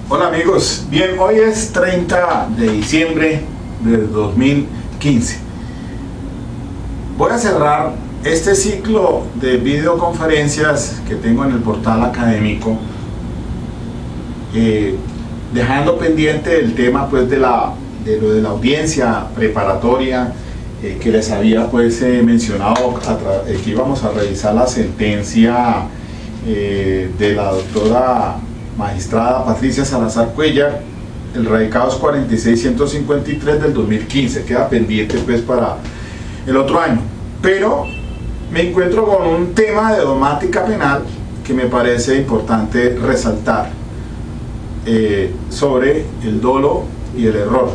Hola amigos, bien, hoy es 30 de diciembre de 2015. Voy a cerrar este ciclo de videoconferencias que tengo en el portal académico, dejando pendiente el tema pues de lo de la audiencia preparatoria que les había pues mencionado, que íbamos a revisar la sentencia de la doctora magistrada Patricia Salazar Cuellar, el radicados 46153 del 2015, queda pendiente pues para el otro año. Pero me encuentro con un tema de dogmática penal que me parece importante resaltar, sobre el dolo y el error.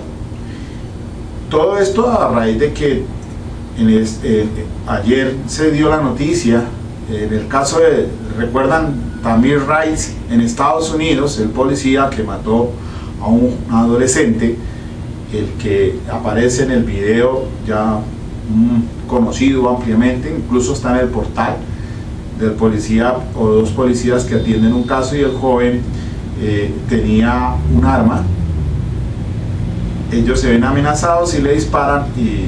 Todo esto a raíz de que ayer se dio la noticia en el caso de, recuerdan, Tamir Rice en Estados Unidos, el policía que mató a un adolescente, el que aparece en el video ya conocido ampliamente, incluso está en el portal del policía o dos policías que atienden un caso, y el joven tenía un arma. Ellos se ven amenazados y le disparan y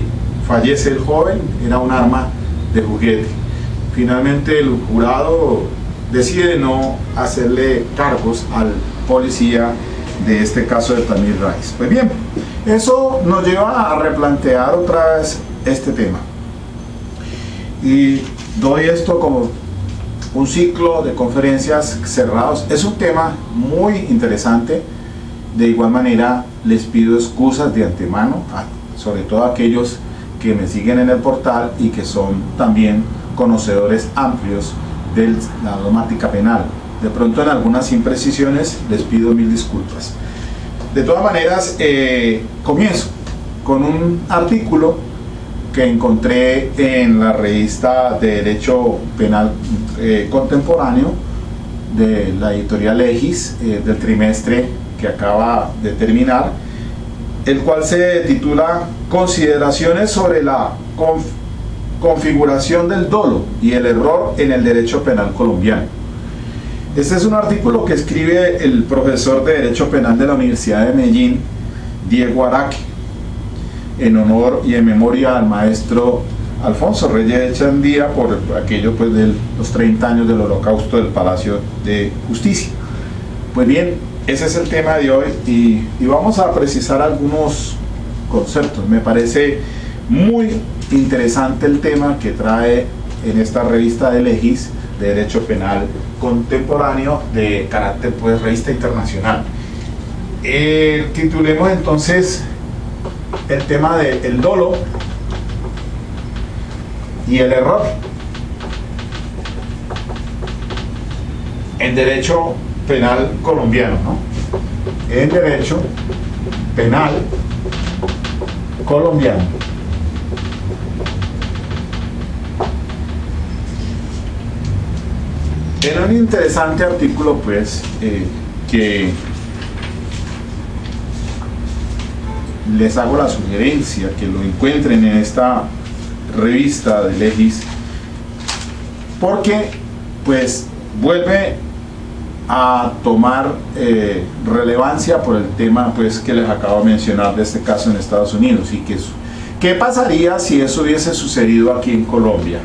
fallece el joven. Era un arma de juguete. Finalmente el jurado decide no hacerle cargos al policía de este caso de Tamir Rice. Pues bien, eso nos lleva a replantear otra vez este tema, y doy esto como un ciclo de conferencias cerrados. Es un tema muy interesante. De igual manera les pido excusas de antemano, sobre todo a aquellos que me siguen en el portal y que son también conocedores amplios de la dogmática penal. De pronto en algunas imprecisiones les pido mil disculpas. De todas maneras, comienzo con un artículo que encontré en la revista de Derecho Penal Contemporáneo de la editorial Legis, del trimestre que acaba de terminar, el cual se titula Consideraciones sobre la configuración del dolo y el error en el derecho penal colombiano. Este es un artículo que escribe el profesor de Derecho Penal de la Universidad de Medellín, Diego Araque, en honor y en memoria al maestro Alfonso Reyes Echandía por aquello pues de los 30 años del holocausto del Palacio de Justicia. Pues bien, ese es el tema de hoy, y vamos a precisar algunos conceptos. Me parece muy interesante el tema que trae en esta revista de Legis de Derecho Penal Contemporáneo, de carácter pues revista internacional. Titulemos entonces el tema del dolo y el error en derecho penal colombiano, ¿no? En derecho penal colombiano. Era un interesante artículo pues que les hago la sugerencia que lo encuentren en esta revista de Legis, porque pues vuelve a tomar relevancia por el tema pues que les acabo de mencionar de este caso en Estados Unidos. Y que ¿qué pasaría si eso hubiese sucedido aquí en Colombia?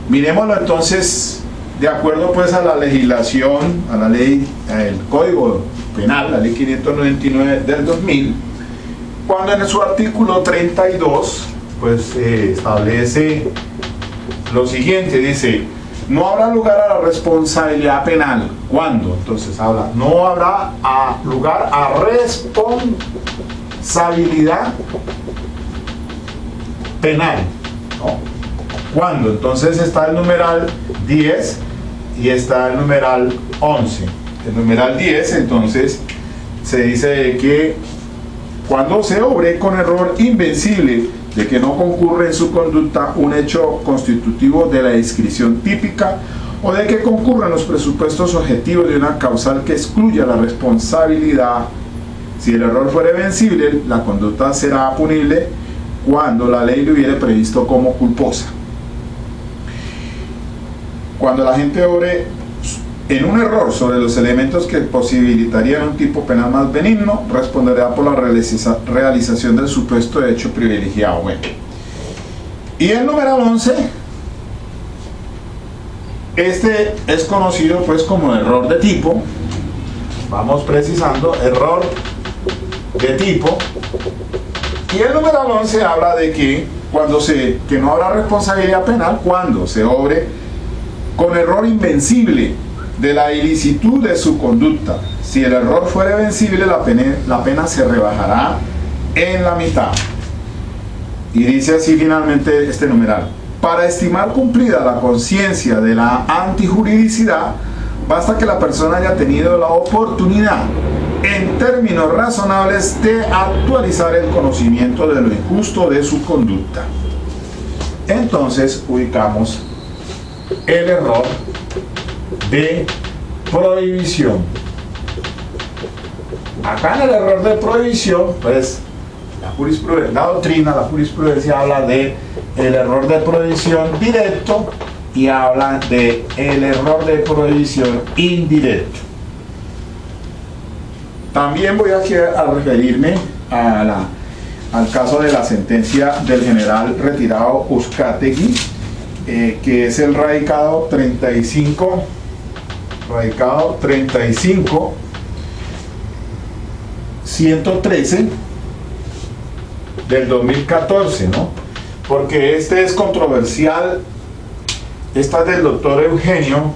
Miremoslo entonces de acuerdo pues a la legislación, a la ley, el Código Penal, la ley 599 del 2000, cuando en su artículo 32 pues establece lo siguiente. Dice: no habrá lugar a la responsabilidad penal. ¿Cuándo? Entonces habla, no habrá lugar a responsabilidad penal, ¿no? ¿Cuándo? Entonces está el numeral 10 y está el numeral 11. El numeral 10 entonces se dice que cuando se obre con error invencible de que no concurre en su conducta un hecho constitutivo de la inscripción típica, o de que concurran los presupuestos objetivos de una causal que excluya la responsabilidad. Si el error fuere vencible, la conducta será punible cuando la ley lo hubiere previsto como culposa. Cuando la gente obre en un error sobre los elementos que posibilitarían un tipo penal más benigno, responderá por la realización del supuesto hecho privilegiado. Bueno. Y el numeral 11, este es conocido pues como error de tipo. Vamos precisando, error de tipo. Y el numeral 11 habla de que que no habrá responsabilidad penal cuando se obre con error invencible de la ilicitud de su conducta. Si el error fuere vencible, la pena se rebajará en la mitad. Y dice así finalmente este numeral: para estimar cumplida la conciencia de la antijuridicidad, basta que la persona haya tenido la oportunidad, en términos razonables, de actualizar el conocimiento de lo injusto de su conducta. Entonces ubicamos el error de prohibición. Acá en el error de prohibición, pues la doctrina, la jurisprudencia habla de el error de prohibición directo y habla de el error de prohibición indirecto. También voy aquí a referirme al caso de la sentencia del general retirado Uzcategui, que es el radicado 35 113 del 2014, ¿no? Porque este es controversial. Esta es del doctor Eugenio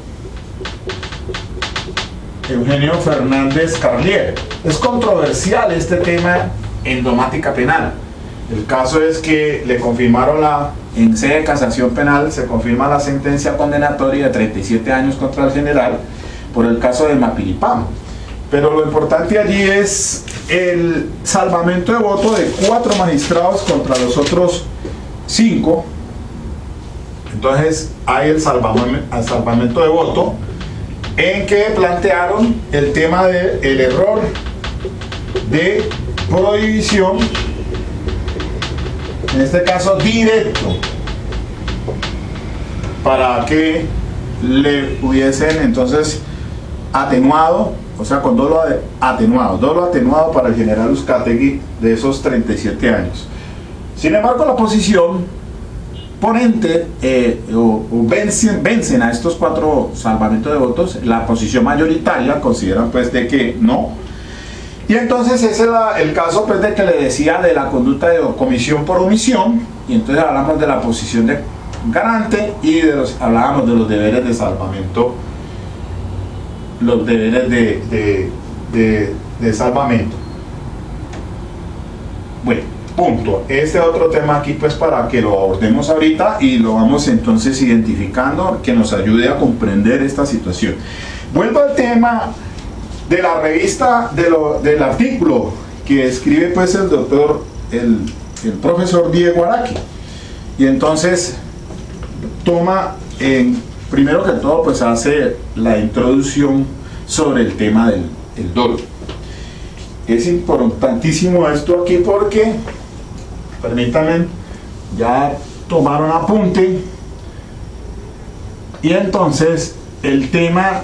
Fernández Carlier. Es controversial este tema en domática penal. El caso es que le confirmaron en sede de casación penal, se confirma la sentencia condenatoria de 37 años contra el general por el caso de Mapiripán. Pero lo importante allí es el salvamento de voto de 4 magistrados contra los otros 5. Entonces hay el salvamento de voto en que plantearon el tema del error de prohibición, en este caso directo, para que le hubiesen entonces atenuado, o sea, con dolo atenuado para el general Uzcategui de esos 37 años. Sin embargo, la posición ponente vencen a estos 4 salvamentos de votos. La posición mayoritaria consideran pues de que no. Y entonces ese es el caso pues de que le decía de la conducta de comisión por omisión, y entonces hablamos de la posición de garante y hablábamos de los deberes de salvamento, los deberes de salvamento. Bueno, punto. Este otro tema aquí pues para que lo abordemos ahorita y lo vamos entonces identificando, que nos ayude a comprender esta situación. Vuelvo al tema de la revista, del artículo que escribe pues el doctor, el profesor Diego Araki, y entonces toma primero que todo pues hace la introducción sobre el tema del dolo. Es importantísimo esto aquí porque, permítanme, ya tomaron apunte, y entonces el tema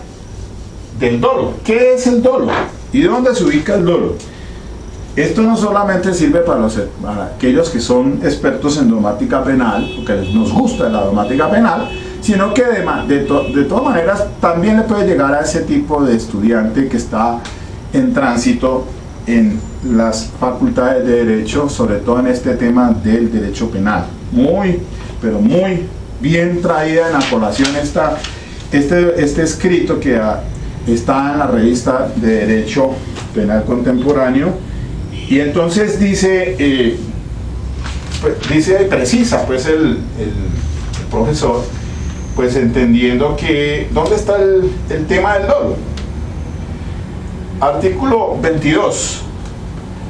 del dolo. ¿Qué es el dolo? ¿Y dónde se ubica el dolo? Esto no solamente sirve para aquellos que son expertos en domática penal, porque nos gusta la domática penal, sino que de todas maneras también le puede llegar a ese tipo de estudiante que está en tránsito en las facultades de Derecho, sobre todo en este tema del derecho penal. Pero muy bien traída en la colación este escrito que está en la revista de Derecho Penal Contemporáneo, y entonces precisa pues el profesor, pues entendiendo que ¿dónde está el tema del dolo? Artículo 22.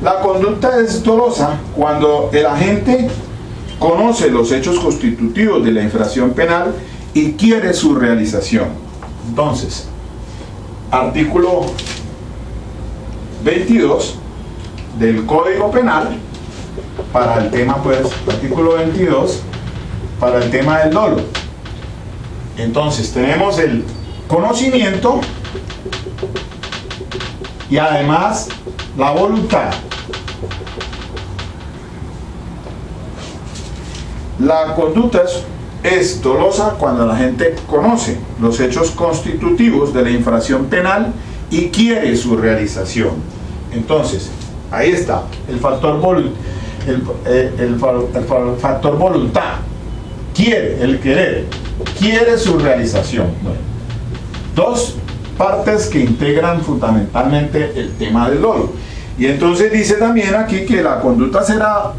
La conducta es dolosa cuando el agente conoce los hechos constitutivos de la infracción penal y quiere su realización. Entonces, artículo 22 del Código Penal, para el tema pues, artículo 22 para el tema del dolo. Entonces tenemos conocimiento y además la voluntad. La conducta es dolosa cuando la gente conoce los hechos constitutivos de la infracción penal y quiere su realización. Entonces, ahí está el factor factor voluntad. Quiere, el querer, quiere su realización. Bueno, dos partes que integran fundamentalmente el tema del dolo. Y entonces dice también aquí que la conducta será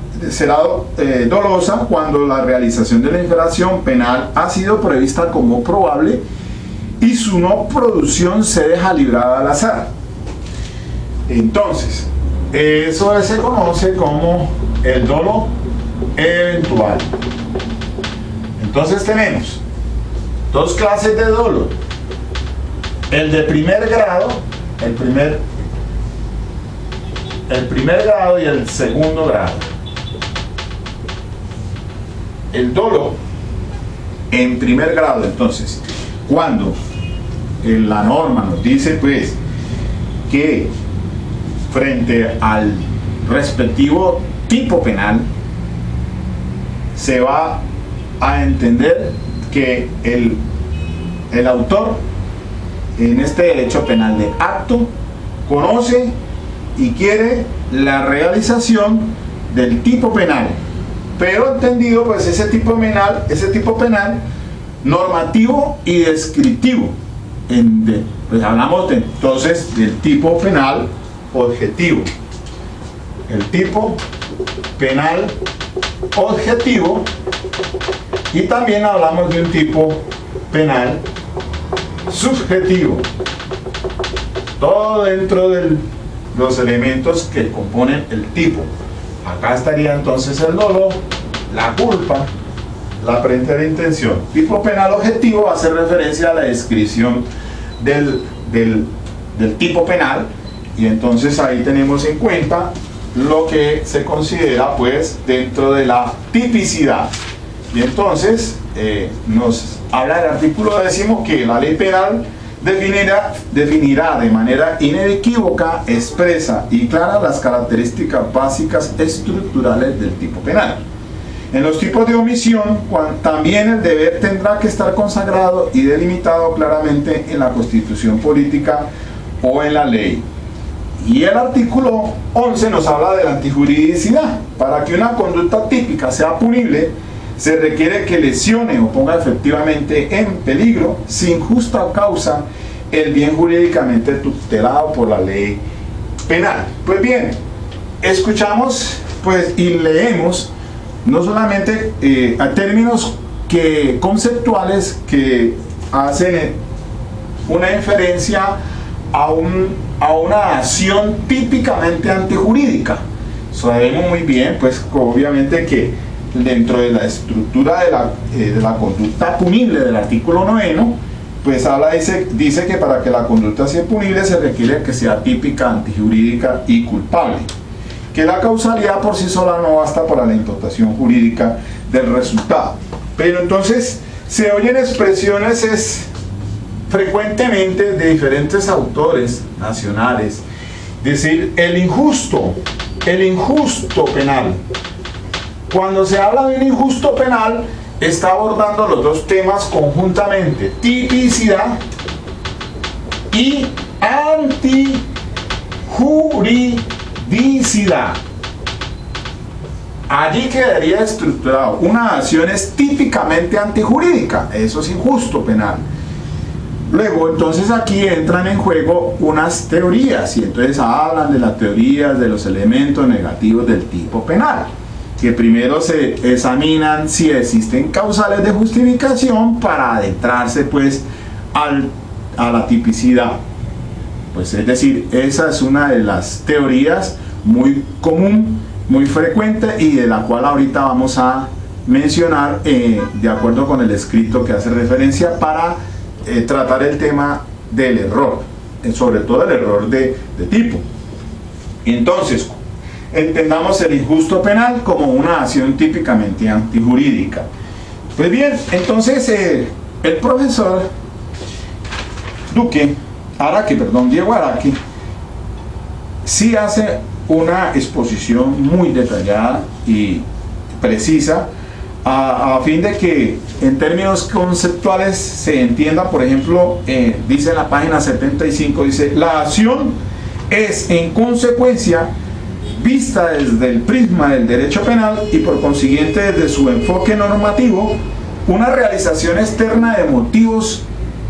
dolosa cuando la realización de la infracción penal ha sido prevista como probable y su no producción se deja librada al azar. Entonces, eso se conoce como el dolo eventual. Entonces tenemos dos clases de dolo: el de primer grado, el primer grado y el segundo grado. El dolo en primer grado, entonces, cuando la norma nos dice pues que frente al respectivo tipo penal se va a entender que el autor en este derecho penal de acto conoce y quiere la realización del tipo penal, pero entendido pues ese tipo penal normativo y descriptivo. Pues hablamos entonces del tipo penal objetivo. El tipo penal objetivo, y también hablamos de un tipo penal subjetivo. Todo dentro de los elementos que componen el tipo. Acá estaría entonces el dolo, la culpa, la pretérita intención. Tipo penal objetivo hace referencia a la descripción del tipo penal, y entonces ahí tenemos en cuenta lo que se considera pues dentro de la tipicidad. Y entonces nos habla el artículo 10 que la ley penal definirá de manera inequívoca, expresa y clara las características básicas estructurales del tipo penal. En los tipos de omisión, también el deber tendrá que estar consagrado y delimitado claramente en la Constitución política o en la ley. Y el artículo 11 nos habla de la antijuridicidad. Para que una conducta típica sea punible, se requiere que lesione o ponga efectivamente en peligro, sin justa causa, el bien jurídicamente tutelado por la ley penal. Pues bien, escuchamos pues y leemos no solamente a términos conceptuales que hacen una inferencia a una acción típicamente antijurídica. Sabemos muy bien pues obviamente que dentro de la estructura de la conducta punible del artículo 9, pues dice que para que la conducta sea punible se requiere que sea típica, antijurídica y culpable, que la causalidad por sí sola no basta para la imputación jurídica del resultado. Pero entonces se oyen expresiones frecuentemente de diferentes autores nacionales decir el injusto penal. Cuando se habla de un injusto penal, está abordando los dos temas conjuntamente: tipicidad y antijuridicidad. Allí quedaría estructurado: una acción es típicamente antijurídica, eso es injusto penal. Luego, entonces aquí entran en juego unas teorías, y entonces hablan de las teorías de los elementos negativos del tipo penal, que primero se examinan si existen causales de justificación para adentrarse pues a la tipicidad. Pues es decir, esa es una de las teorías muy común, muy frecuente, y de la cual ahorita vamos a mencionar de acuerdo con el escrito que hace referencia para tratar el tema del error, sobre todo el error de tipo. Entonces, entendamos el injusto penal como una acción típicamente antijurídica. Pues bien, entonces el profesor Diego Araque, sí hace una exposición muy detallada y precisa a fin de que en términos conceptuales se entienda. Por ejemplo, dice en la página 75, dice: la acción es en consecuencia vista desde el prisma del derecho penal y por consiguiente desde su enfoque normativo, una realización externa de motivos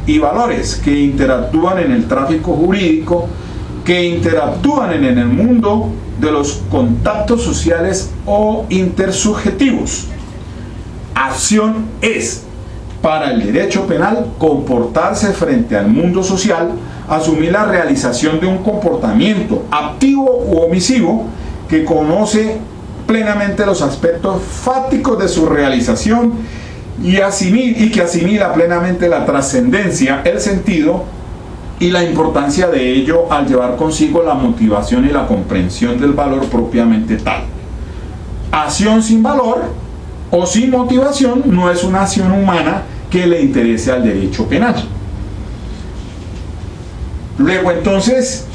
y valores que interactúan en el tráfico jurídico, que interactúan en el mundo de los contactos sociales o intersubjetivos. Acción es, para el derecho penal, comportarse frente al mundo social, asumir la realización de un comportamiento activo u omisivo que conoce plenamente los aspectos fácticos de su realización y que asimila plenamente la trascendencia, el sentido y la importancia de ello al llevar consigo la motivación y la comprensión del valor propiamente tal. Acción sin valor o sin motivación no es una acción humana que le interese al derecho penal. Luego, entonces,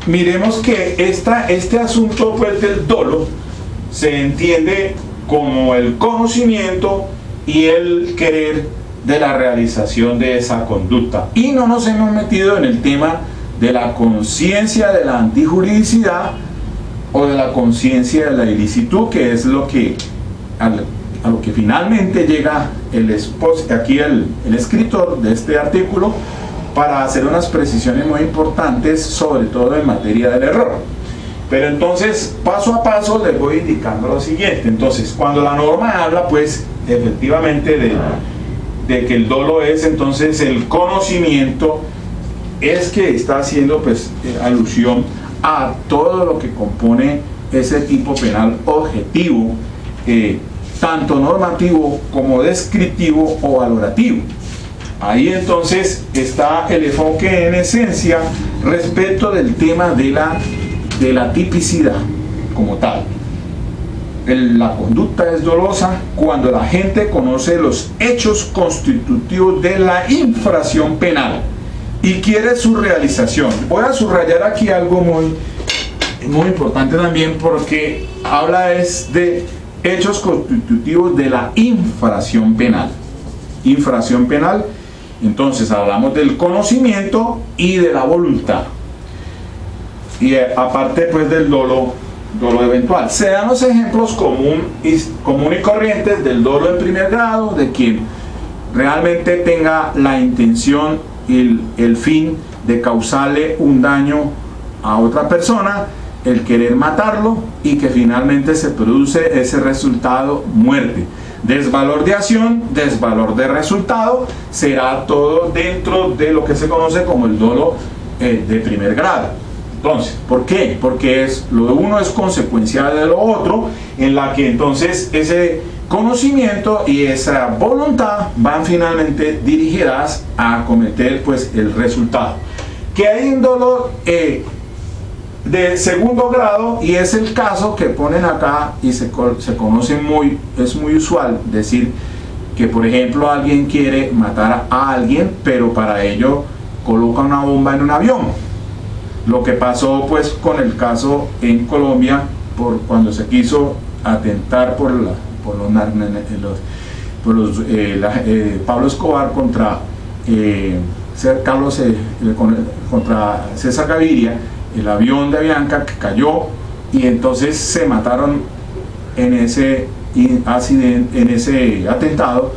miremos que este asunto, pues, del dolo se entiende como el conocimiento y el querer de la realización de esa conducta, y no nos hemos metido en el tema de la conciencia de la antijuridicidad o de la conciencia de la ilicitud, que es lo que a lo que finalmente llega el escritor de este artículo, para hacer unas precisiones muy importantes, sobre todo en materia del error. Pero entonces, paso a paso, les voy indicando lo siguiente. Entonces, cuando la norma habla, pues, efectivamente de que el dolo es entonces el conocimiento, es que está haciendo, pues, alusión a todo lo que compone ese tipo penal objetivo, tanto normativo como descriptivo o valorativo. Ahí entonces está el enfoque en esencia respecto del tema de la tipicidad como tal. La conducta es dolosa cuando la gente conoce los hechos constitutivos de la infracción penal y quiere su realización. Voy a subrayar aquí algo muy importante también, porque habla de hechos constitutivos de la infracción penal. Infracción penal, entonces hablamos del conocimiento y de la voluntad. Y aparte, pues, del dolo eventual. Se dan los ejemplos común y corrientes del dolo en primer grado, de quien realmente tenga la intención y el fin de causarle un daño a otra persona, el querer matarlo, y que finalmente se produce ese resultado: muerte. Desvalor de acción, desvalor de resultado, será todo dentro de lo que se conoce como el dolo de primer grado. Entonces, ¿por qué? Porque lo uno es consecuencia de lo otro, en la que entonces ese conocimiento y esa voluntad van finalmente dirigidas a cometer, pues, el resultado. Que hay un dolo de segundo grado, y es el caso que ponen acá, y se conoce es muy usual decir que, por ejemplo, alguien quiere matar a alguien, pero para ello coloca una bomba en un avión. Lo que pasó, pues, con el caso en Colombia, cuando se quiso atentar por Pablo Escobar contra contra César Gaviria, el avión de Avianca que cayó, y entonces se mataron en ese atentado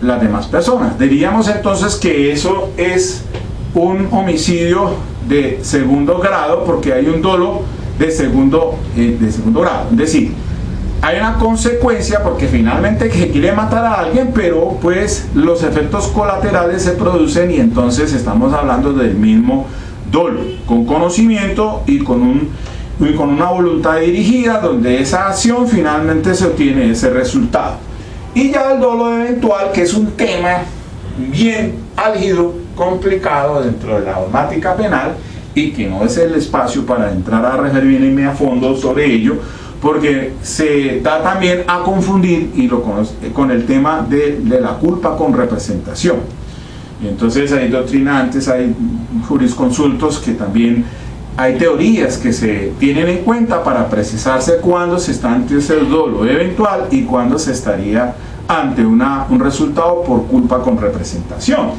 las demás personas. Diríamos entonces que eso es un homicidio de segundo grado, porque hay un dolo de segundo grado. Es decir, hay una consecuencia, porque finalmente se quiere matar a alguien, pero pues los efectos colaterales se producen, y entonces estamos hablando del mismo dolo, con conocimiento y con una voluntad dirigida, donde esa acción finalmente se obtiene ese resultado. Y ya el dolo eventual, que es un tema bien álgido, complicado dentro de la dogmática penal, y que no es el espacio para entrar a referirme a fondo sobre ello, porque se da también a confundir con el tema de la culpa con representación. Y entonces hay doctrinantes, hay jurisconsultos que también hay teorías que se tienen en cuenta para precisarse cuándo se está ante ese dolo eventual y cuándo se estaría ante un resultado por culpa con representación.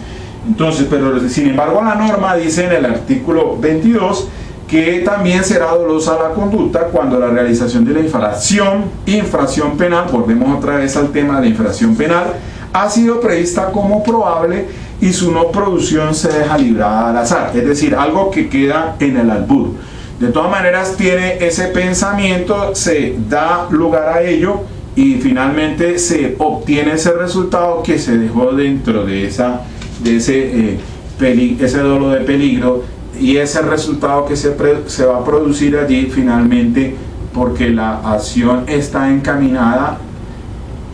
Entonces, pero sin embargo la norma dice en el artículo 22 que también será dolosa la conducta cuando la realización de la infracción penal, volvemos otra vez al tema de la infracción penal, ha sido prevista como probable y su no producción se deja librada al azar, es decir, algo que queda en el albur. De todas maneras tiene ese pensamiento, se da lugar a ello y finalmente se obtiene ese resultado que se dejó dentro de ese dolo de peligro, y ese resultado que se va a producir allí finalmente porque la acción está encaminada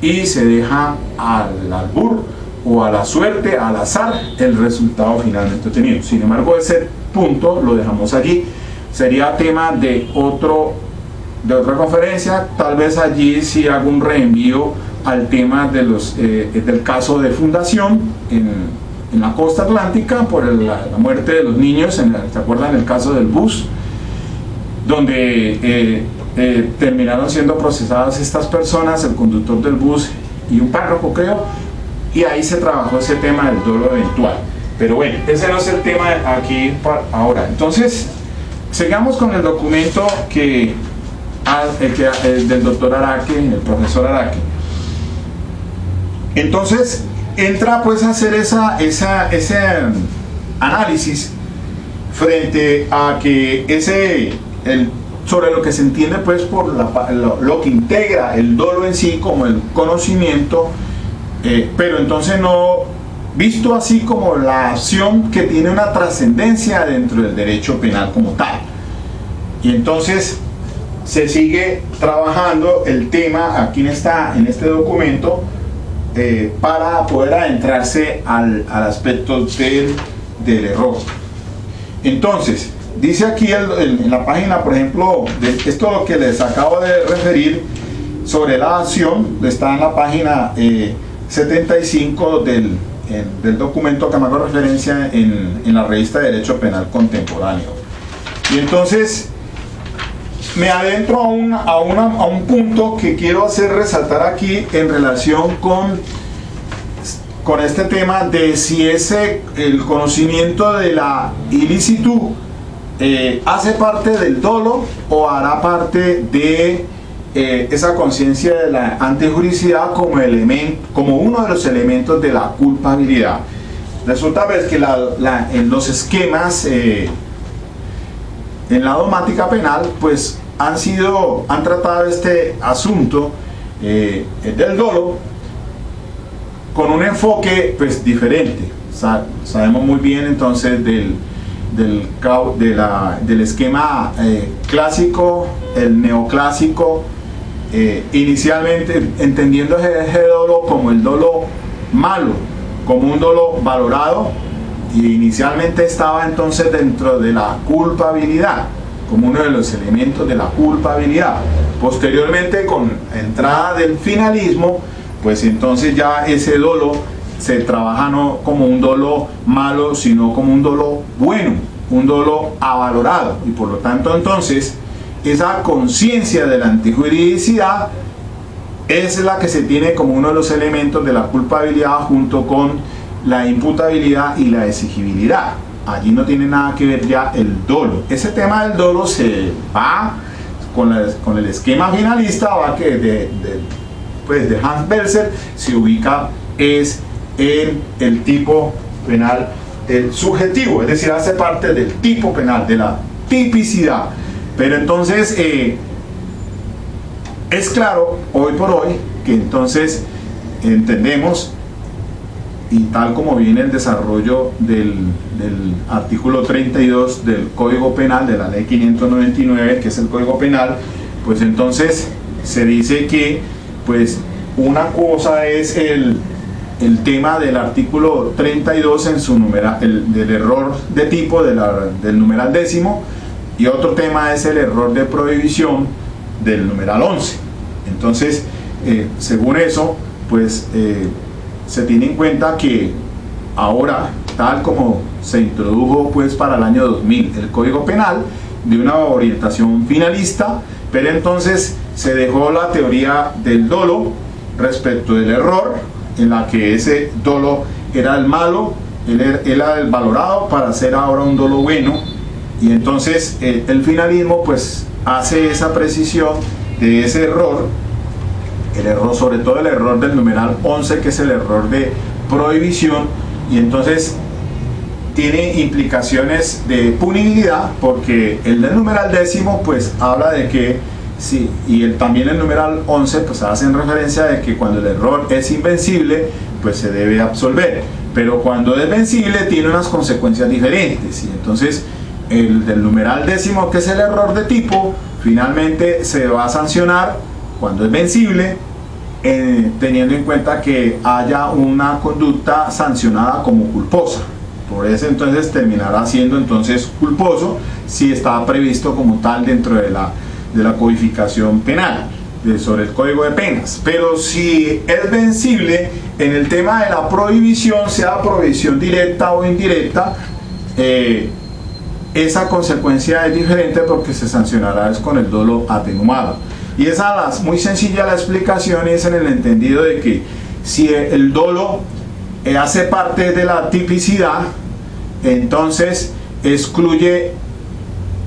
y se deja al albur o a la suerte, al azar, el resultado finalmente obtenido. Sin embargo, ese punto lo dejamos allí, sería tema de otra conferencia. Tal vez allí sí hago un reenvío al tema de del caso de fundación en la costa atlántica por la muerte de los niños, ¿se acuerdan el caso del bus? Donde terminaron siendo procesadas estas personas, el conductor del bus y un párroco, creo, y ahí se trabajó ese tema del dolo eventual. Pero bueno, ese no es el tema aquí ahora. Entonces, sigamos con el documento del doctor Araque, el profesor Araque. Entonces, entra pues a hacer ese análisis frente a que sobre lo que se entiende pues por lo que integra el dolo en sí como el conocimiento, pero entonces no visto así como la acción que tiene una trascendencia dentro del derecho penal como tal. Y entonces se sigue trabajando el tema aquí en este documento para poder adentrarse al aspecto del error. Entonces, dice aquí en la página, por ejemplo, esto lo que les acabo de referir sobre la acción, está en la página 75 del documento que me hago referencia en la revista de Derecho Penal Contemporáneo. Y entonces me adentro a un punto que quiero hacer resaltar aquí en relación con este tema de si el conocimiento de la ilicitud hace parte del dolo o hará parte de esa conciencia de la antijuricidad como uno de los elementos de la culpabilidad. Resulta pues que en los esquemas en la dogmática penal pues han tratado este asunto del dolo con un enfoque pues diferente. Sabemos muy bien entonces del esquema clásico, el neoclásico, inicialmente entendiendo ese dolo como el dolo malo, como un dolo valorado, y inicialmente estaba entonces dentro de la culpabilidad, como uno de los elementos de la culpabilidad. Posteriormente, con entrada del finalismo, pues entonces ya ese dolo se trabaja no como un dolo malo, sino como un dolo bueno, un dolo avalorado, y por lo tanto entonces esa conciencia de la antijuridicidad es la que se tiene como uno de los elementos de la culpabilidad, junto con la imputabilidad y la exigibilidad. Allí no tiene nada que ver ya el dolo. Ese tema del dolo se va con el esquema finalista, va que de Hans Belzer se ubica es en el tipo penal subjetivo, es decir, hace parte del tipo penal, de la tipicidad. Pero entonces es claro hoy por hoy que entonces entendemos, y tal como viene el desarrollo del artículo 32 del Código Penal, de la Ley 599, que es el Código Penal, pues entonces se dice que pues una cosa es el tema del artículo 32 en su del error de tipo del numeral décimo, y otro tema es el error de prohibición del numeral 11. Entonces, según eso, pues se tiene en cuenta que ahora tal como se introdujo pues para el año 2000 el Código Penal, de una orientación finalista, pero entonces se dejó la teoría del dolo respecto del error, en la que ese dolo era el malo, era el valorado para hacer ahora un dolo bueno, y entonces el finalismo pues hace esa precisión de ese error, el error, sobre todo el error del numeral 11, que es el error de prohibición, y entonces tiene implicaciones de punibilidad, porque el del numeral décimo pues habla de que sí, y también el numeral 11 pues hacen referencia de que cuando el error es invencible pues se debe absolver, pero cuando es vencible tiene unas consecuencias diferentes, y entonces el del numeral décimo, que es el error de tipo, finalmente se va a sancionar cuando es vencible, teniendo en cuenta que haya una conducta sancionada como culposa. Por eso entonces terminará siendo entonces culposo si está previsto como tal dentro de la codificación penal, sobre el Código de Penas. Pero si es vencible, en el tema de la prohibición, sea prohibición directa o indirecta, esa consecuencia es diferente, porque se sancionará es con el dolo atenuado. Y esa es muy sencilla la explicación, es en el entendido de que si el dolo hace parte de la tipicidad, entonces excluye,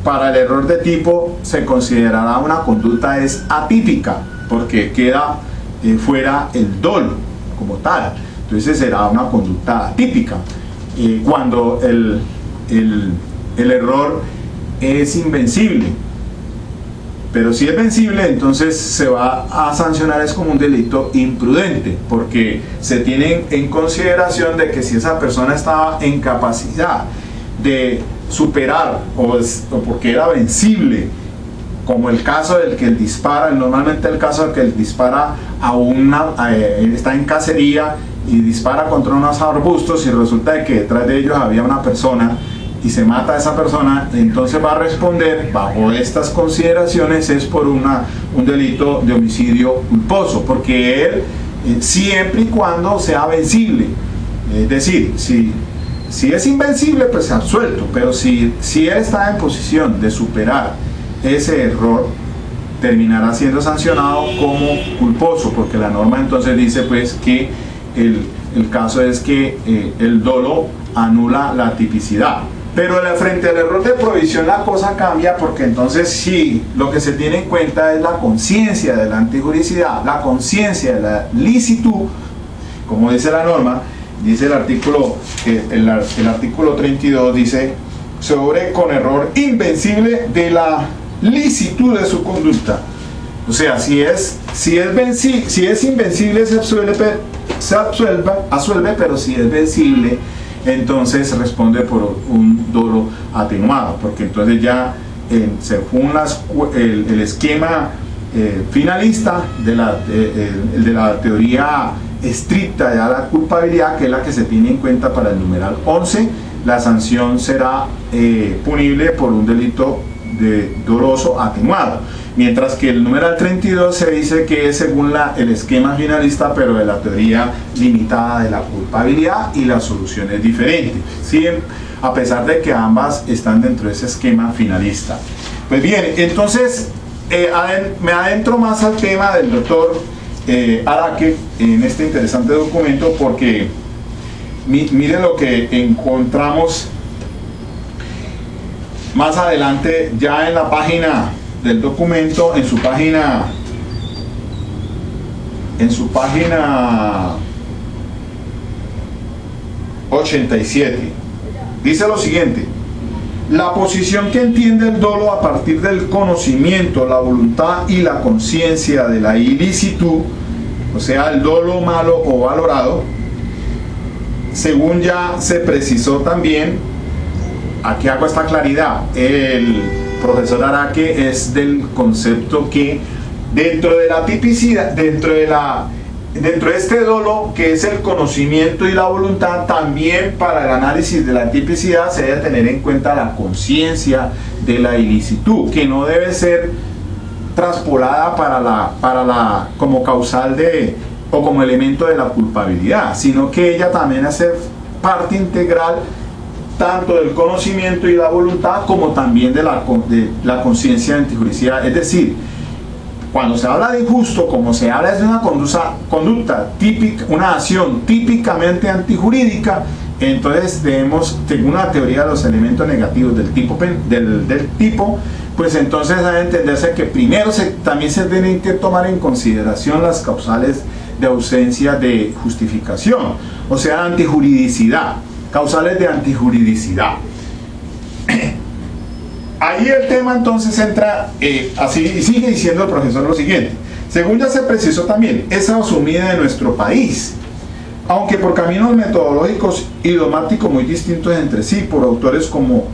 para el error de tipo se considerará una conducta es atípica, porque queda fuera el dolo como tal, entonces será una conducta atípica. Cuando el error es invencible, pero si es vencible, entonces se va a sancionar es como un delito imprudente, porque se tiene en consideración de que si esa persona estaba en capacidad de superar o porque era vencible, como el caso del que dispara, normalmente el caso del que dispara está en cacería y dispara contra unos arbustos, y resulta de que detrás de ellos había una persona y se mata a esa persona, entonces va a responder bajo estas consideraciones es por un delito de homicidio culposo, porque él siempre y cuando sea vencible, es decir, si es invencible pues se ha absuelto, pero si él está en posición de superar ese error, terminará siendo sancionado como culposo, porque la norma entonces dice pues que el caso es que el dolo anula la tipicidad. Pero frente al error de prohibición la cosa cambia, porque entonces sí, lo que se tiene en cuenta es la conciencia de la antijuricidad, la conciencia de la licitud, como dice la norma, dice el artículo 32, dice sobre con error invencible de la licitud de su conducta. O sea, si es invencible se absuelve, pero si es vencible, entonces responde por un dolo atenuado, porque entonces ya según el esquema finalista de la teoría estricta de la culpabilidad, que es la que se tiene en cuenta para el numeral 11, la sanción será punible por un delito de doloso atenuado, mientras que el numeral 32 se dice que es según el esquema finalista, pero de la teoría limitada de la culpabilidad, y la solución es diferente, ¿sí? A pesar de que ambas están dentro de ese esquema finalista. Pues bien, entonces me adentro más al tema del doctor Araque en este interesante documento, porque miren lo que encontramos más adelante ya en la página del documento, en su página 87, dice lo siguiente: la posición que entiende el dolo a partir del conocimiento, la voluntad y la conciencia de la ilicitud, o sea, el dolo malo o valorado, según ya se precisó también. Aquí hago esta claridad, el profesor Araque es del concepto que dentro de la tipicidad, dentro de este dolo que es el conocimiento y la voluntad, también para el análisis de la tipicidad se debe tener en cuenta la conciencia de la ilicitud, que no debe ser traspolada como causal o como elemento de la culpabilidad, sino que ella también hace parte integral tanto del conocimiento y la voluntad como también de la conciencia de antijuridicidad. Es decir, cuando se habla de injusto, como se habla de una conducta típica, una acción típicamente antijurídica, entonces según la teoría de los elementos negativos del tipo, pues entonces debe entenderse que primero también se tienen que tomar en consideración las causales de ausencia de justificación, o sea, antijuridicidad, causales de antijuridicidad. Ahí el tema entonces entra así, y sigue diciendo el profesor lo siguiente: según ya se precisó también, es asumida en nuestro país, aunque por caminos metodológicos y dogmáticos muy distintos entre sí, por autores como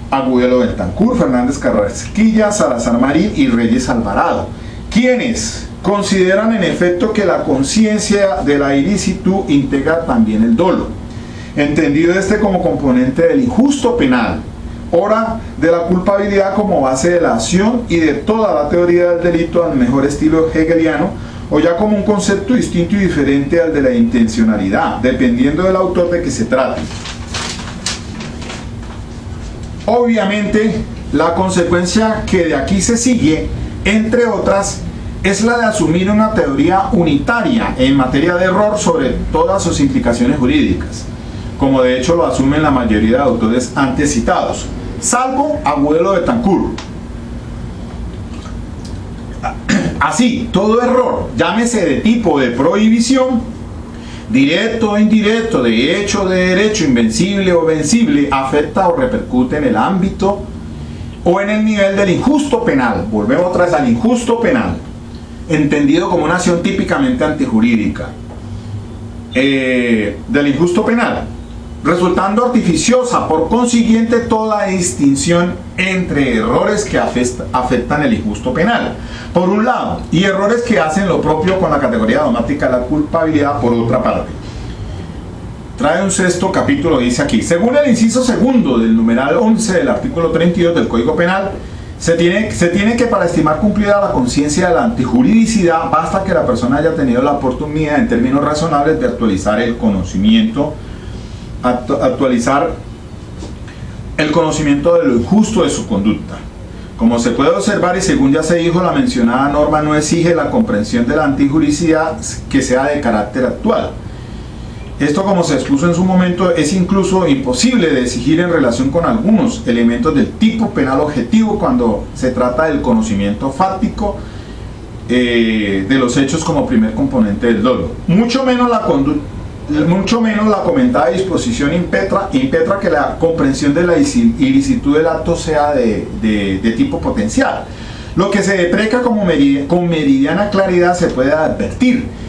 Agudelo Betancourt, Fernández Carrasquilla, Salazar Marín y Reyes Alvarado, quienes consideran en efecto que la conciencia de la ilicitud integra también el dolo, entendido como componente del injusto penal, ora de la culpabilidad como base de la acción y de toda la teoría del delito al mejor estilo hegeliano, o ya como un concepto distinto y diferente al de la intencionalidad, dependiendo del autor de que se trate. Obviamente, la consecuencia que de aquí se sigue, entre otras, es la de asumir una teoría unitaria en materia de error sobre todas sus implicaciones jurídicas, como de hecho lo asumen la mayoría de autores antes citados, salvo Agudelo Betancourt. Así, todo error, llámese de tipo de prohibición, directo o indirecto, de hecho o de derecho, invencible o vencible, afecta o repercute en el ámbito o en el nivel del injusto penal. Volvemos otra vez al injusto penal, entendido como una acción típicamente antijurídica del injusto penal, resultando artificiosa por consiguiente toda distinción entre errores que afectan el injusto penal, por un lado, y errores que hacen lo propio con la categoría dogmática de la culpabilidad, por otra parte. Trae un sexto capítulo, dice aquí: según el inciso segundo del numeral 11 del artículo 32 del Código Penal, se tiene que, para estimar cumplida la conciencia de la antijuridicidad, basta que la persona haya tenido la oportunidad en términos razonables de actualizar el conocimiento de lo injusto de su conducta. Como se puede observar y según ya se dijo, la mencionada norma no exige la comprensión de la antijuridicidad que sea de carácter actual. Esto, como se expuso en su momento, es incluso imposible de exigir en relación con algunos elementos del tipo penal objetivo cuando se trata del conocimiento fáctico de los hechos como primer componente del dolo. Mucho menos la comentada disposición impetra que la comprensión de la ilicitud del acto sea de tipo potencial. Lo que se depreca con meridiana claridad se puede advertir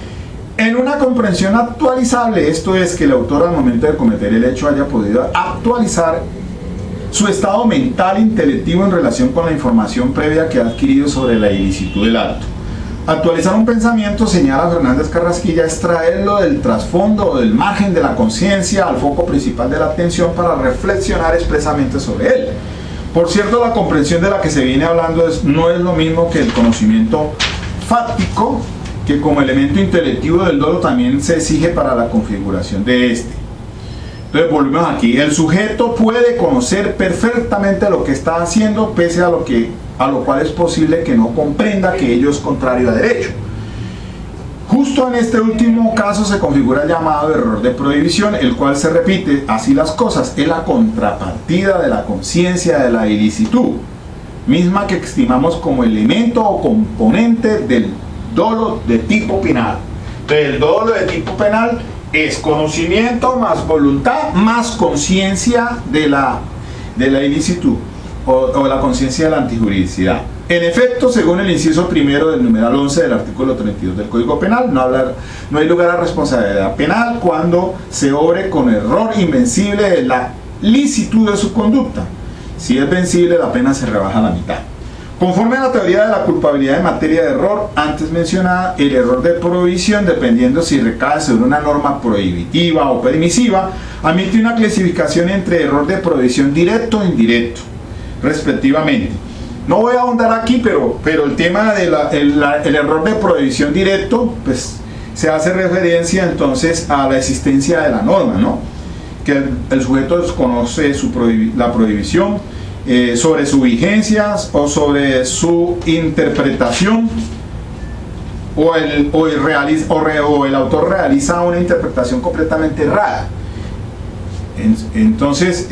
en una comprensión actualizable, esto es, que el autor al momento de cometer el hecho haya podido actualizar su estado mental intelectivo en relación con la información previa que ha adquirido sobre la ilicitud del acto. Actualizar un pensamiento, señala Fernández Carrasquilla, es traerlo del trasfondo o del margen de la conciencia al foco principal de la atención para reflexionar expresamente sobre él. Por cierto, la comprensión de la que se viene hablando no es lo mismo que el conocimiento fáctico, que como elemento intelectivo del dolo también se exige para la configuración de este. Entonces volvemos aquí: el sujeto puede conocer perfectamente lo que está haciendo, pese a lo cual es posible que no comprenda que ello es contrario a derecho. Justo en este último caso se configura el llamado error de prohibición, el cual se repite así las cosas, es la contrapartida de la conciencia de la ilicitud, misma que estimamos como elemento o componente del dolo de tipo penal. Entonces, el dolo de tipo penal es conocimiento más voluntad más conciencia de la ilicitud o la conciencia de la antijuridicidad. En efecto, según el inciso primero del numeral 11 del artículo 32 del Código Penal, no hay lugar a responsabilidad penal cuando se obre con error invencible de la licitud de su conducta. Si es vencible, la pena se rebaja a la mitad. Conforme a la teoría de la culpabilidad en materia de error antes mencionada, el error de prohibición, dependiendo si recae sobre una norma prohibitiva o permisiva, admite una clasificación entre error de prohibición directo e indirecto, respectivamente. No voy a ahondar aquí, pero el tema del error de prohibición directo, pues se hace referencia entonces a la existencia de la norma, ¿no?, que el sujeto desconoce la prohibición, sobre su vigencia o sobre su interpretación, o el autor realiza una interpretación completamente errada. Entonces,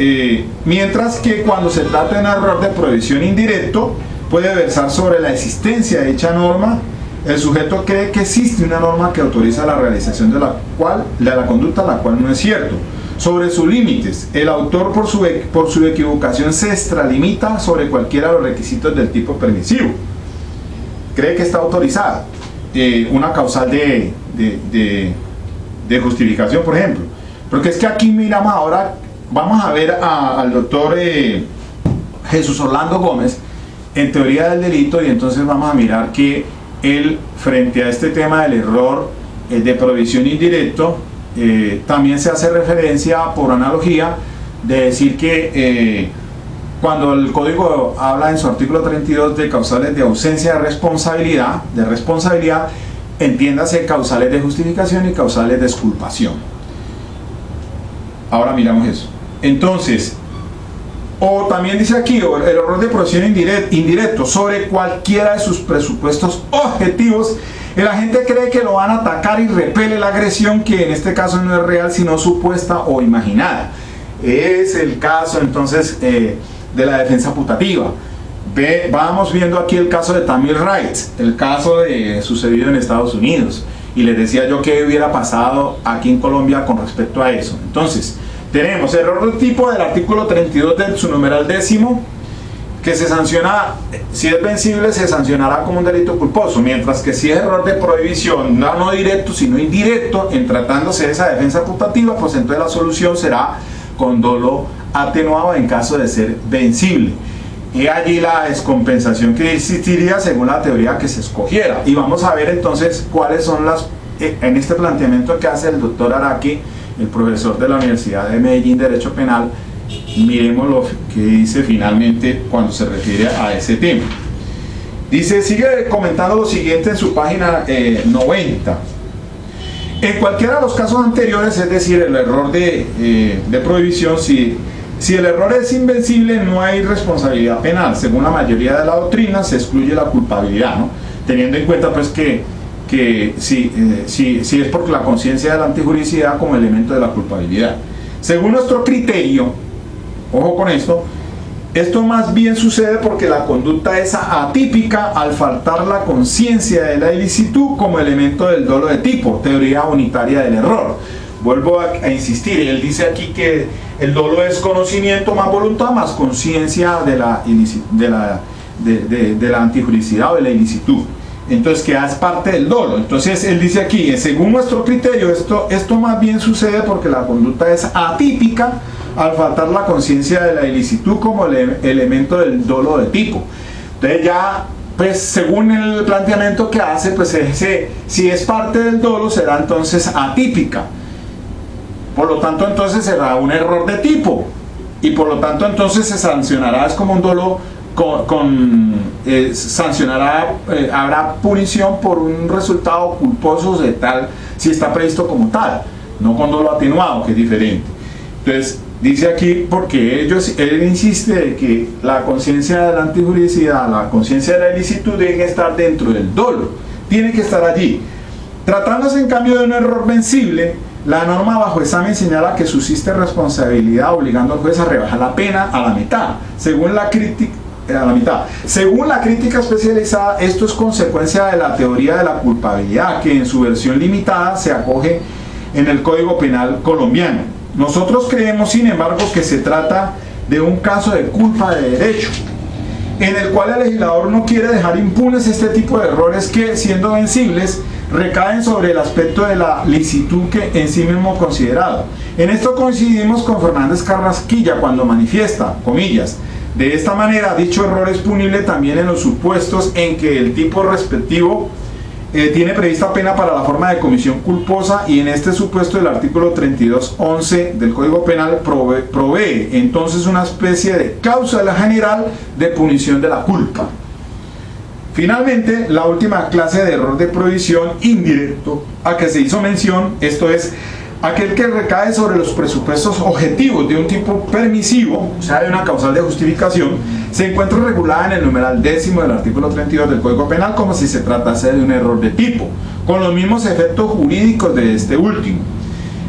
mientras que cuando se trata de un error de prohibición indirecto, puede versar sobre la existencia de dicha norma. El sujeto cree que existe una norma que autoriza la realización de la conducta, la cual no es cierto. Sobre sus límites, el autor por su equivocación se extralimita sobre cualquiera de los requisitos del tipo permisivo. Cree que está autorizada una causal de justificación, por ejemplo. Porque es que aquí miramos ahora, vamos a ver al doctor Jesús Orlando Gómez en teoría del delito, y entonces vamos a mirar que él, frente a este tema del error de prohibición indirecto, también se hace referencia por analogía de decir que cuando el código habla en su artículo 32 de causales de ausencia de responsabilidad, entiéndase causales de justificación y causales de exculpación. Ahora miramos eso. Entonces, o también dice aquí, el error de prohibición indirecto sobre cualquiera de sus presupuestos objetivos. El agente cree que lo van a atacar y repele la agresión, que en este caso no es real sino supuesta o imaginada. Es el caso entonces de la defensa putativa. Vamos viendo aquí el caso de Tamir Wright, el caso sucedido en Estados Unidos, y les decía yo qué hubiera pasado aquí en Colombia con respecto a eso. Entonces, tenemos error de tipo del artículo 32 de su numeral 10º, que se sanciona, si es vencible, se sancionará como un delito culposo, mientras que si es error de prohibición, no directo, sino indirecto, en tratándose de esa defensa putativa, pues entonces la solución será con dolo atenuado en caso de ser vencible. Y allí la descompensación que existiría según la teoría que se escogiera. Y vamos a ver entonces cuáles son en este planteamiento que hace el doctor Araki, el profesor de la Universidad de Medellín, Derecho Penal. Miremos lo que dice finalmente cuando se refiere a ese tema. Dice, sigue comentando lo siguiente en su página 90. En cualquiera de los casos anteriores, es decir, el error de prohibición, si el error es invencible, no hay responsabilidad penal. Según la mayoría de la doctrina, se excluye la culpabilidad, ¿no? Teniendo en cuenta pues que si es por la conciencia de la antijuricidad como elemento de la culpabilidad. Según nuestro criterio, ojo con esto más bien sucede porque la conducta es atípica al faltar la conciencia de la ilicitud como elemento del dolo de tipo, teoría unitaria del error. Vuelvo a insistir, él dice aquí que el dolo es conocimiento más voluntad más conciencia de la antijuricidad o de la ilicitud. Entonces, que es parte del dolo. Entonces, él dice aquí, según nuestro criterio, esto más bien sucede porque la conducta es atípica al faltar la conciencia de la ilicitud como elemento del dolo de tipo. Entonces ya, pues según el planteamiento que hace, pues si es parte del dolo, será entonces atípica. Por lo tanto, entonces será un error de tipo. Y por lo tanto, entonces se sancionará, es como un dolo habrá punición por un resultado culposo de tal, si está previsto como tal, no con dolo atenuado, que es diferente. Entonces, dice aquí, porque él insiste de que la conciencia de la antijuricidad, la conciencia de la ilicitud debe estar dentro del dolo, tiene que estar allí. Tratándose en cambio de un error vencible, la norma bajo examen señala que subsiste responsabilidad obligando al juez a rebajar la pena a la mitad. Según la crítica especializada, esto es consecuencia de la teoría de la culpabilidad, que en su versión limitada se acoge en el Código Penal colombiano. Nosotros creemos, sin embargo, que se trata de un caso de culpa de derecho, en el cual el legislador no quiere dejar impunes este tipo de errores que, siendo vencibles, recaen sobre el aspecto de la licitud que en sí mismo considerado. En esto coincidimos con Fernández Carrasquilla cuando manifiesta, comillas, de esta manera dicho error es punible también en los supuestos en que el tipo respectivo tiene prevista pena para la forma de comisión culposa, y en este supuesto el artículo 32.11 del Código Penal provee entonces una especie de cláusula general de punición de la culpa. Finalmente, la última clase de error de prohibición indirecto a que se hizo mención, esto es aquel que recae sobre los presupuestos objetivos de un tipo permisivo, o sea, de una causal de justificación, se encuentra regulada en el numeral 10º del artículo 32 del Código Penal como si se tratase de un error de tipo, con los mismos efectos jurídicos de este último.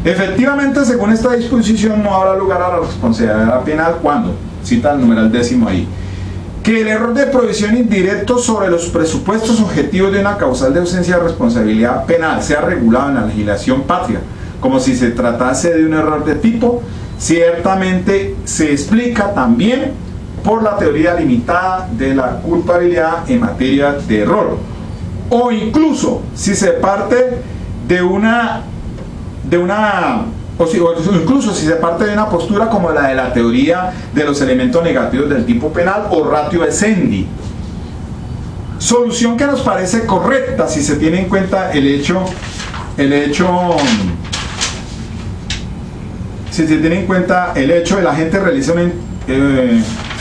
Efectivamente, según esta disposición, no habrá lugar a la responsabilidad penal cuando, cita el numeral 10º ahí, que el error de provisión indirecto sobre los presupuestos objetivos de una causal de ausencia de responsabilidad penal sea regulado en la legislación patria, como si se tratase de un error de tipo, ciertamente se explica también por la teoría limitada de la culpabilidad en materia de error, o incluso si se parte de una incluso si se parte de una postura como la de la teoría de los elementos negativos del tipo penal o ratio essendi. Solución que nos parece correcta si se tiene en cuenta si se tiene en cuenta el hecho de la gente realiza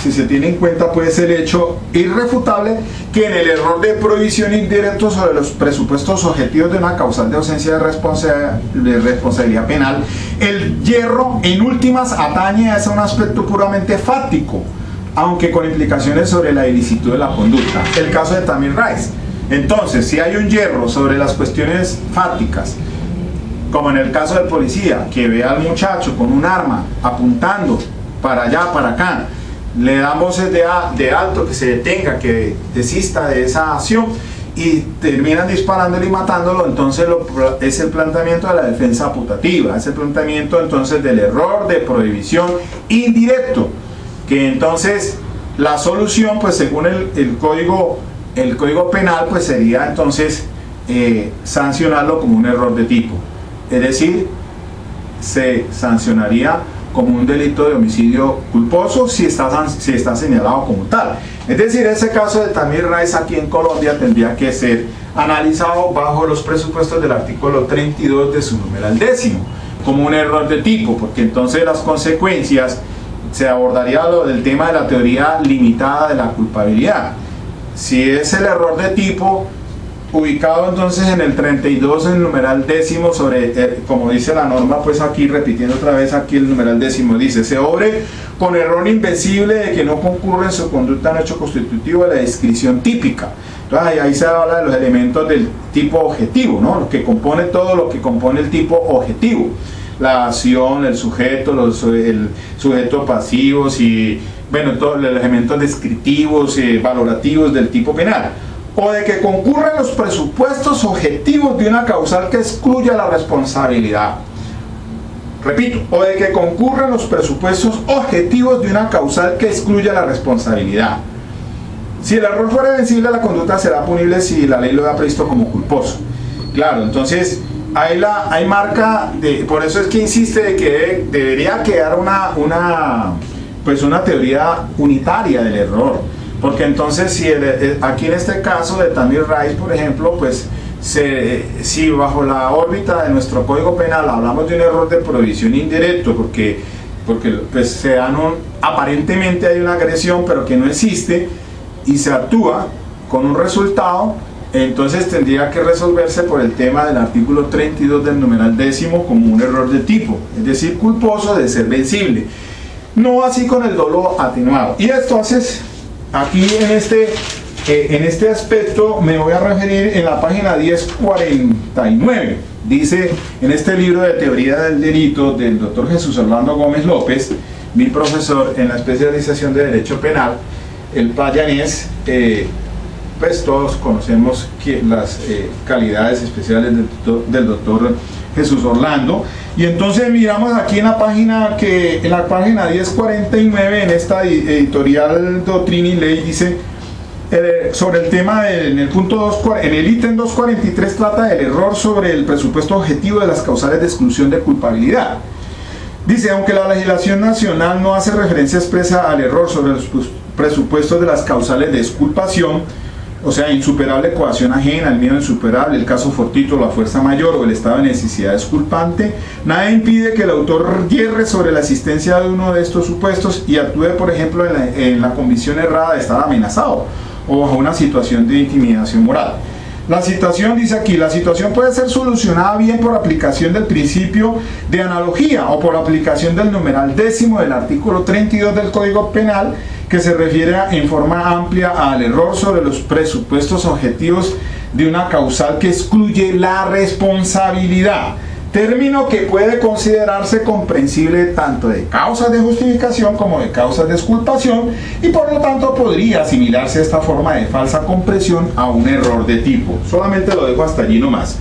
si se tiene en cuenta pues el hecho irrefutable que en el error de provisión indirecto sobre los presupuestos objetivos de una causal de ausencia de responsabilidad penal, el hierro en últimas atañe a un aspecto puramente fáctico, aunque con implicaciones sobre la ilicitud de la conducta. El caso de Tamir Rice. Entonces, si hay un hierro sobre las cuestiones fácticas, como en el caso del policía, que ve al muchacho con un arma apuntando para allá, para acá, le dan voces de alto que se detenga, que desista de esa acción y terminan disparándolo y matándolo, entonces es el planteamiento de la defensa putativa, es el planteamiento entonces del error de prohibición indirecto, que entonces la solución pues según el código penal pues sería entonces sancionarlo como un error de tipo, es decir, se sancionaría como un delito de homicidio culposo si está señalado como tal. Es decir, ese caso de Tamir Rice aquí en Colombia tendría que ser analizado bajo los presupuestos del artículo 32 de su numeral 10º, como un error de tipo, porque entonces las consecuencias se abordaría lo del tema de la teoría limitada de la culpabilidad. Si es el error de tipo, ubicado entonces en el 32 en el numeral 10º sobre, como dice la norma, pues aquí repitiendo otra vez aquí el numeral 10º, dice, se obre con error invencible de que no concurre en su conducta un hecho constitutivo de la descripción típica. Entonces ahí se habla de los elementos del tipo objetivo, ¿no? Lo que compone todo lo que compone el tipo objetivo, la acción, el sujeto, el sujeto pasivos y bueno, todos los elementos descriptivos, valorativos del tipo penal, o de que concurren los presupuestos objetivos de una causal que excluya la responsabilidad. Repito, o de que concurren los presupuestos objetivos de una causal que excluya la responsabilidad. Si el error fuera vencible, la conducta será punible si la ley lo ha previsto como culposo. Claro, entonces hay marca, por eso es que insiste de que debería quedar una teoría unitaria del error. Porque entonces si aquí en este caso de Tamir Rice, por ejemplo, pues si bajo la órbita de nuestro Código Penal hablamos de un error de provisión indirecto, porque pues aparentemente hay una agresión pero que no existe y se actúa con un resultado, entonces tendría que resolverse por el tema del artículo 32 del numeral 10º como un error de tipo, es decir, culposo de ser vencible. No así con el dolo atenuado. Y entonces aquí en este aspecto me voy a referir en la página 1049. Dice en este libro de teoría del delito del doctor Jesús Orlando Gómez López, mi profesor en la especialización de Derecho Penal, el payanés, pues todos conocemos las calidades especiales del doctor Jesús Orlando. Y entonces miramos aquí en la página 1049, en esta editorial Doctrina y Ley, dice sobre el tema en el punto 2, en el ítem 243 trata del error sobre el presupuesto objetivo de las causales de exclusión de culpabilidad. Dice, aunque la legislación nacional no hace referencia expresa al error sobre los presupuestos de las causales de exculpación, o sea, insuperable coacción ajena, el miedo insuperable, el caso fortuito, la fuerza mayor o el estado de necesidad exculpante, nada impide que el autor hierre sobre la existencia de uno de estos supuestos y actúe, por ejemplo, en la convicción errada de estar amenazado o bajo una situación de intimidación moral. La situación, dice aquí, la situación puede ser solucionada bien por aplicación del principio de analogía o por aplicación del numeral 10º del artículo 32 del Código Penal, que se refiere en forma amplia al error sobre los presupuestos objetivos de una causal que excluye la responsabilidad, término que puede considerarse comprensible tanto de causas de justificación como de causas de exculpación, y por lo tanto podría asimilarse esta forma de falsa comprensión a un error de tipo. Solamente lo dejo hasta allí nomás.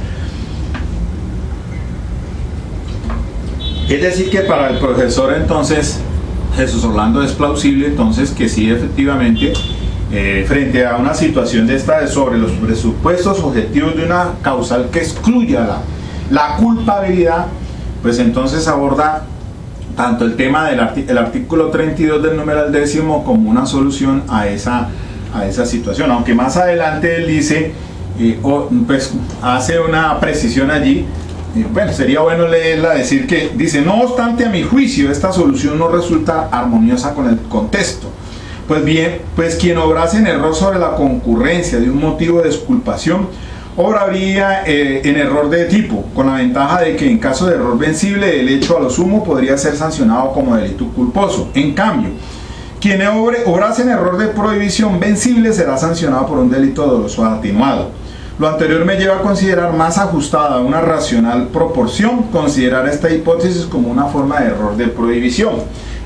Es decir que para el profesor entonces Jesús Orlando es plausible entonces que sí, efectivamente, frente a una situación de esta sobre los presupuestos objetivos de una causal que excluya la culpabilidad, pues entonces aborda tanto el tema del artículo 32 del numeral 10º como una solución a esa situación, aunque más adelante él dice, pues hace una precisión allí. Bueno, sería bueno leerla, decir que dice: no obstante, a mi juicio esta solución no resulta armoniosa con el contexto. Pues bien, pues quien obrase en error sobre la concurrencia de un motivo de exculpación obraría en error de tipo, con la ventaja de que en caso de error vencible el hecho a lo sumo podría ser sancionado como delito culposo. En cambio, quien obrase en error de prohibición vencible será sancionado por un delito doloso atenuado. Lo anterior me lleva a considerar más ajustada a una racional proporción considerar esta hipótesis como una forma de error de prohibición.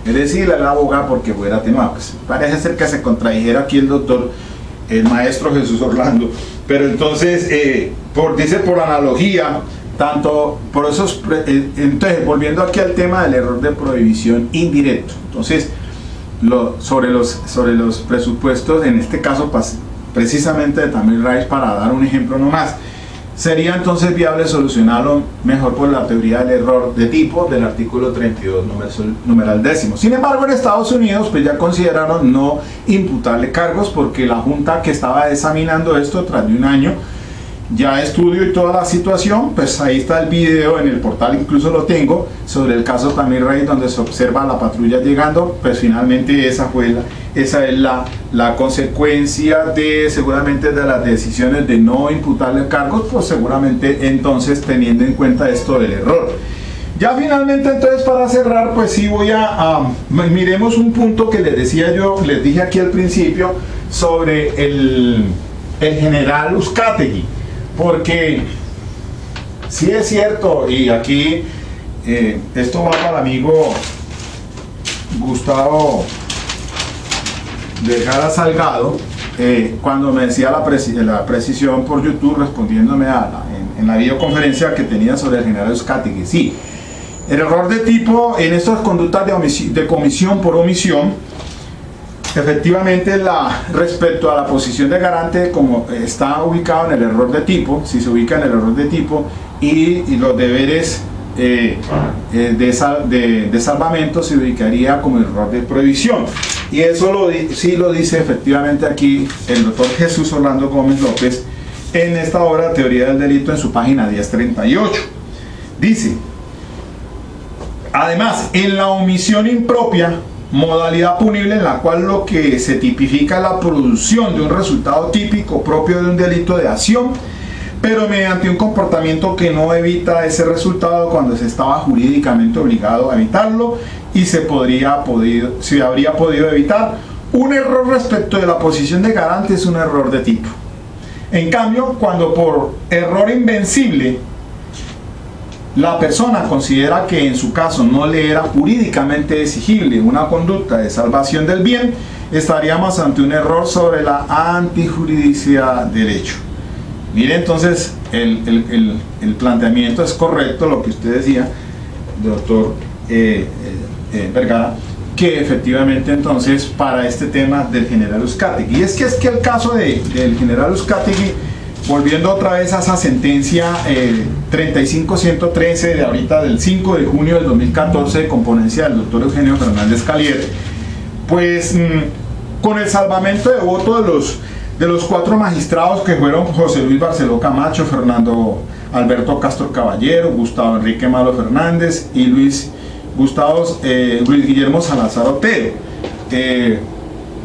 Es decir, el abogado porque fuera atenuado. Pues parece ser que se contradijera aquí el maestro Jesús Orlando. Pero entonces, dice por analogía, tanto por esos, entonces volviendo aquí al tema del error de prohibición indirecto. Entonces, sobre los presupuestos, en este caso precisamente de Tamir Rice, para dar un ejemplo nomás, sería entonces viable solucionarlo mejor por la teoría del error de tipo del artículo 32 numeral 10º. Sin embargo, en Estados Unidos pues ya consideraron no imputarle cargos, porque la junta que estaba examinando esto tras de un año ya estudio y toda la situación, pues ahí está el video en el portal, incluso lo tengo, sobre el caso Tamir Rice, donde se observa la patrulla llegando. Pues finalmente esa es la consecuencia seguramente de las decisiones de no imputarle cargos, pues seguramente entonces teniendo en cuenta esto del error. Ya finalmente entonces, para cerrar, pues sí voy miremos un punto que les dije aquí al principio sobre el general Uzcategui. Porque sí es cierto, y aquí esto va para el amigo Gustavo Vergara Salgado, cuando me decía la precisión por YouTube, respondiéndome en la videoconferencia que tenía sobre el general Uzcategui. Sí, el error de tipo en estas conductas de comisión por omisión, efectivamente, respecto a la posición de garante, como está ubicado en el error de tipo, si se ubica en el error de tipo, y los deberes de salvamento se ubicaría como error de prohibición. Y eso sí lo dice efectivamente aquí el doctor Jesús Orlando Gómez López en esta obra Teoría del Delito, en su página 1038. Dice: además, en la omisión impropia, modalidad punible en la cual lo que se tipifica es la producción de un resultado típico propio de un delito de acción, pero mediante un comportamiento que no evita ese resultado cuando se estaba jurídicamente obligado a evitarlo y se habría podido evitar. Un error respecto de la posición de garante es un error de tipo. En cambio, cuando por error invencible la persona considera que en su caso no le era jurídicamente exigible una conducta de salvación del bien, estaríamos ante un error sobre la antijuridicidad del hecho. Mire, entonces el planteamiento es correcto, lo que usted decía, doctor Vergara, que efectivamente entonces para este tema del general Uzcategui, y es que el caso del general Uzcategui, volviendo otra vez a esa sentencia 35-113 de ahorita, del 5 de junio del 2014, de componencia del doctor Eugenio Fernández Calier, pues con el salvamento de voto de los 4 magistrados, que fueron José Luis Barceló Camacho, Fernando Alberto Castro Caballero, Gustavo Enrique Malo Fernández y Luis Guillermo Salazar Otero,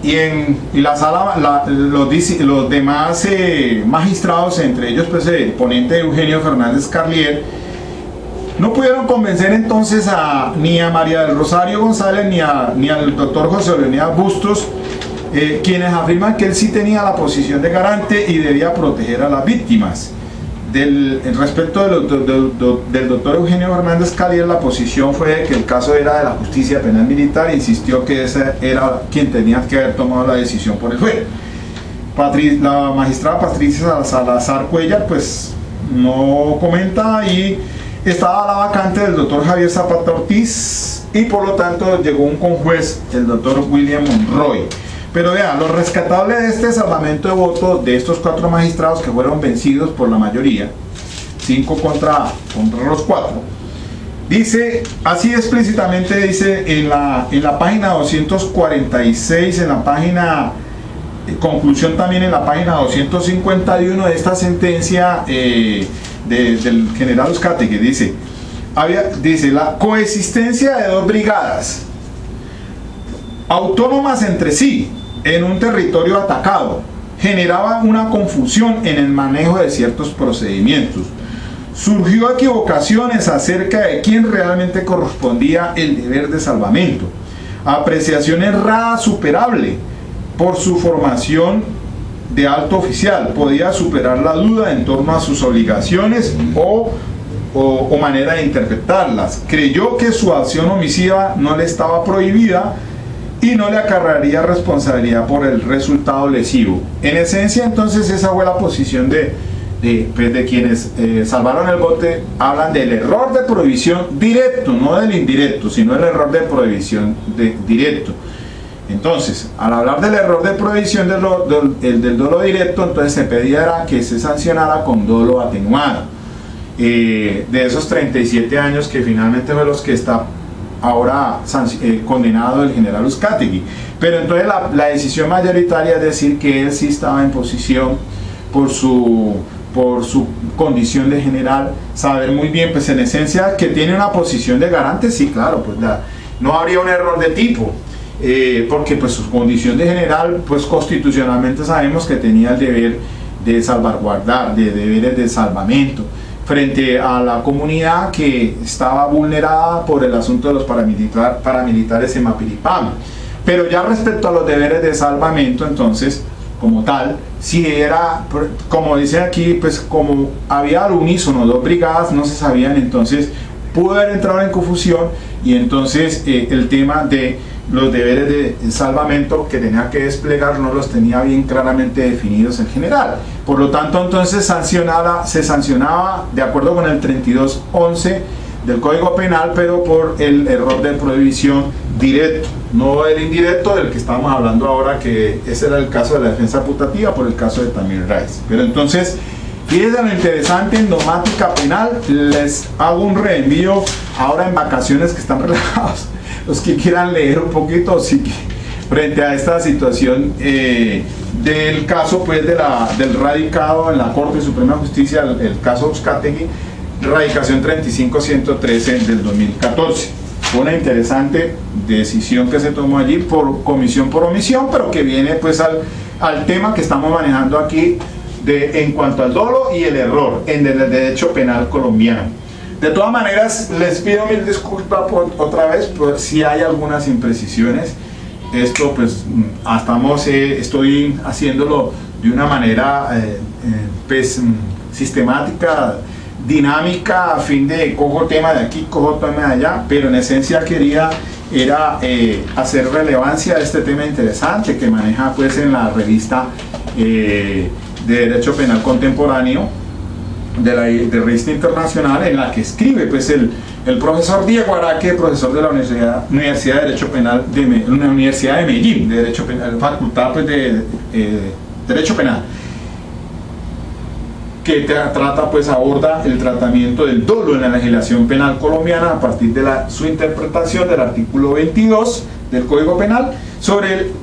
y la sala, los demás magistrados, entre ellos pues el ponente Eugenio Fernández Carlier, no pudieron convencer entonces ni a María del Rosario González ni al doctor José Leonidas Bustos, quienes afirman que él sí tenía la posición de garante y debía proteger a las víctimas. Respecto del doctor Eugenio Fernández Carlier, la posición fue que el caso era de la justicia penal militar e insistió que ese era quien tenía que haber tomado la decisión por el juez. La magistrada Patricia Salazar Cuellar pues no comenta, y estaba la vacante del doctor Javier Zapata Ortiz, y por lo tanto llegó un conjuez, el doctor William Monroy. Pero vean, lo rescatable de este salvamento de votos de estos 4 magistrados que fueron vencidos por la mayoría, 5 contra los 4, dice, así explícitamente dice en la página 246, en la página conclusión también en la página 251 de esta sentencia del general Uzcategui, dice la coexistencia de 2 brigadas autónomas entre sí en un territorio atacado generaba una confusión en el manejo de ciertos procedimientos. Surgió equivocaciones acerca de quién realmente correspondía el deber de salvamento. Apreciación errada superable por su formación de alto oficial. Podía superar la duda en torno a sus obligaciones o manera de interpretarlas. Creyó que su acción homicida no le estaba prohibida y no le acarrearía responsabilidad por el resultado lesivo. En esencia, entonces, esa fue la posición de quienes salvaron el bote. Hablan del error de prohibición directo, no del indirecto, sino el error de prohibición directo. Entonces, al hablar del error de prohibición del dolo directo, entonces se pedía que se sancionara con dolo atenuado. De esos 37 años que finalmente fue los que está ahora condenado el general Uzcategui. Pero entonces la decisión mayoritaria es decir que él sí estaba en posición, por su condición de general, saber muy bien, pues en esencia que tiene una posición de garante, sí, claro, pues no habría un error de tipo, porque pues su condición de general, pues constitucionalmente sabemos que tenía el deber de salvaguardar, de deberes de salvamento frente a la comunidad que estaba vulnerada por el asunto de los paramilitares en Mapiripán. Pero ya respecto a los deberes de salvamento, entonces, como tal, si era, como dice aquí, pues como había al unísono 2 brigadas, no se sabían, entonces pudo haber entrado en confusión, y entonces el tema de los deberes de salvamento que tenía que desplegar no los tenía bien claramente definidos el general. Por lo tanto, entonces se sancionaba de acuerdo con el 3211 del Código Penal, pero por el error de prohibición directo, no el indirecto del que estamos hablando ahora, que ese era el caso de la defensa putativa por el caso de Tamir Rice. Pero entonces, fíjense lo interesante en domática penal. Les hago un reenvío ahora en vacaciones, que están relajados, los que quieran leer un poquito, sí, frente a esta situación del caso pues del radicado en la Corte Suprema de Justicia, el caso Uzcategui, radicación 35113 del 2014. Fue una interesante decisión que se tomó allí por comisión por omisión, pero que viene pues al tema que estamos manejando aquí en cuanto al dolo y el error en el derecho penal colombiano. De todas maneras, les pido mil disculpas otra vez por si hay algunas imprecisiones. Esto pues estoy haciéndolo de una manera pues sistemática, dinámica, a fin de cojo tema de aquí, cojo tema de allá, pero en esencia quería hacer relevancia a este tema interesante que maneja pues en la revista de Derecho Penal Contemporáneo de revista internacional, en la que escribe pues el profesor Diego Araque, profesor de la Universidad de Derecho Penal de la Universidad de Medellín, de Derecho Penal, facultad pues de Derecho Penal, que aborda el tratamiento del dolo en la legislación penal colombiana a partir de su interpretación del artículo 22 del Código Penal,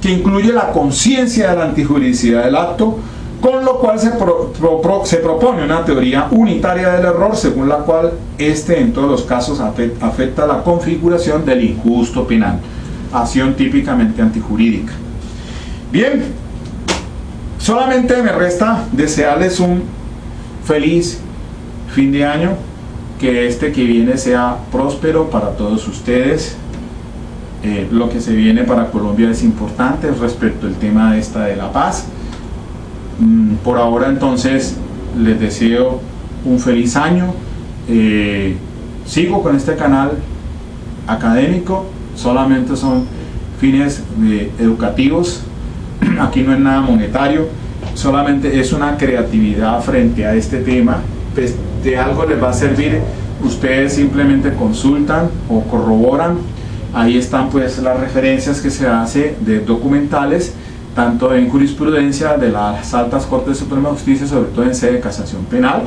que incluye la conciencia de la antijuridicidad del acto, con lo cual se propone una teoría unitaria del error, según la cual en todos los casos afecta la configuración del injusto penal, acción típicamente antijurídica. Bien, solamente me resta desearles un feliz fin de año, que este que viene sea próspero para todos ustedes. Lo que se viene para Colombia es importante respecto al tema de la paz. Por ahora entonces les deseo un feliz año. Sigo con este canal académico, solamente son fines educativos, aquí no es nada monetario, solamente es una creatividad frente a este tema. Pues de algo les va a servir, ustedes simplemente consultan o corroboran, ahí están pues las referencias que se hace de documentales, tanto en jurisprudencia de las altas cortes de Suprema Justicia, sobre todo en sede de casación penal,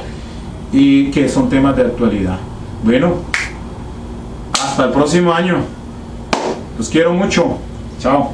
y que son temas de actualidad. Bueno, hasta el próximo año, los quiero mucho, chao.